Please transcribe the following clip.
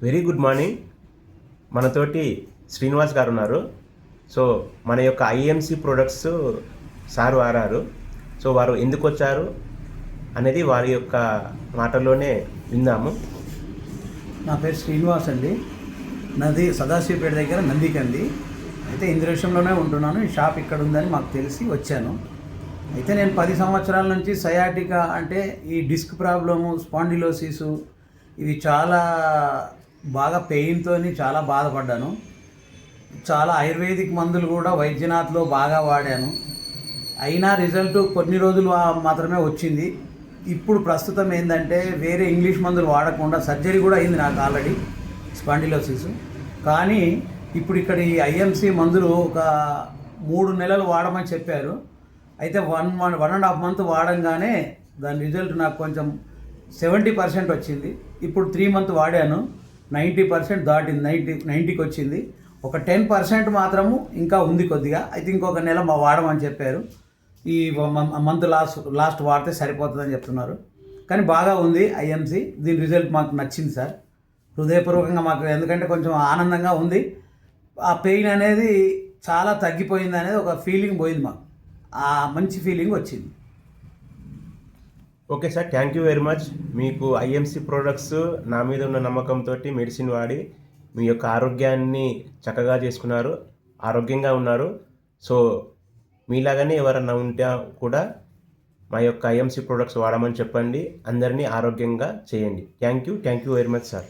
Very good morning. మనతోటి శ్రీనివాస్ గారు ఉన్నారు. సో మన యొక్క ఐఎంసి ప్రొడక్ట్స్ సార్ వారారు. సో వారు ఎందుకు వచ్చారు అనేది వారి యొక్క మాటల్లోనే విందాము. నా పేరు శ్రీనివాస్ అండి. నాది సదాశివపేట దగ్గర నందికంది. అయితే ఇంద్రేశంలోనే ఉంటున్నాను. ఈ షాప్ ఇక్కడ ఉందని మాకు తెలిసి వచ్చాను. అయితే నేను 10 సంవత్సరాల నుంచి సయాటికా అంటే ఈ డిస్క్ ప్రాబ్లము, స్పాండిలోసిసు ఇవి చాలా బాగా పెయిన్తో చాలా బాధపడ్డాను. చాలా ఆయుర్వేదిక్ మందులు కూడా వైద్యనాథ్లో బాగా వాడాను. అయినా రిజల్ట్ కొన్ని రోజులు మాత్రమే వచ్చింది. ఇప్పుడు ప్రస్తుతం ఏంటంటే వేరే ఇంగ్లీష్ మందులు వాడకుండా సర్జరీ కూడా అయింది నాకు ఆల్రెడీ స్పాండిలోసిస్. కానీ ఇప్పుడు ఇక్కడ ఈ ఐఎంసి మందులు ఒక 3 నెలలు వాడమని చెప్పారు. అయితే 1.5 మంత్ వాడంగానే దాని రిజల్ట్ నాకు కొంచెం 70% వచ్చింది. ఇప్పుడు 3 మంత్ వాడాను, 90% దాటింది, 90కి వచ్చింది. ఒక 10% మాత్రము ఇంకా ఉంది కొద్దిగా. అయితే ఇంకొక నెల వాడమని చెప్పారు. ఈ మంత్ లాస్ట్ వాడితే సరిపోతుందని చెప్తున్నారు. కానీ బాగా ఉంది ఐఎంసి. దీని రిజల్ట్ మాకు నచ్చింది సార్, హృదయపూర్వకంగా మాకు. ఎందుకంటే కొంచెం ఆనందంగా ఉంది. ఆ పెయిన్ అనేది చాలా తగ్గిపోయింది అనేది ఒక ఫీలింగ్ పోయింది మాకు. ఆ మంచి ఫీలింగ్ వచ్చింది. Okay sir, thank you very much. మీకు ఐఎంసి ప్రొడక్ట్స్ నా మీద ఉన్న నమ్మకంతో మెడిసిన్ వాడి మీ యొక్క ఆరోగ్యాన్ని చక్కగా చేసుకున్నారు, ఆరోగ్యంగా ఉన్నారు. సో మీలాగానే ఎవరన్నా ఉంటే కూడా మా యొక్క ఐఎంసి ప్రొడక్ట్స్ వాడమని చెప్పండి. అందరినీ ఆరోగ్యంగా చేయండి. Thank you very much sir.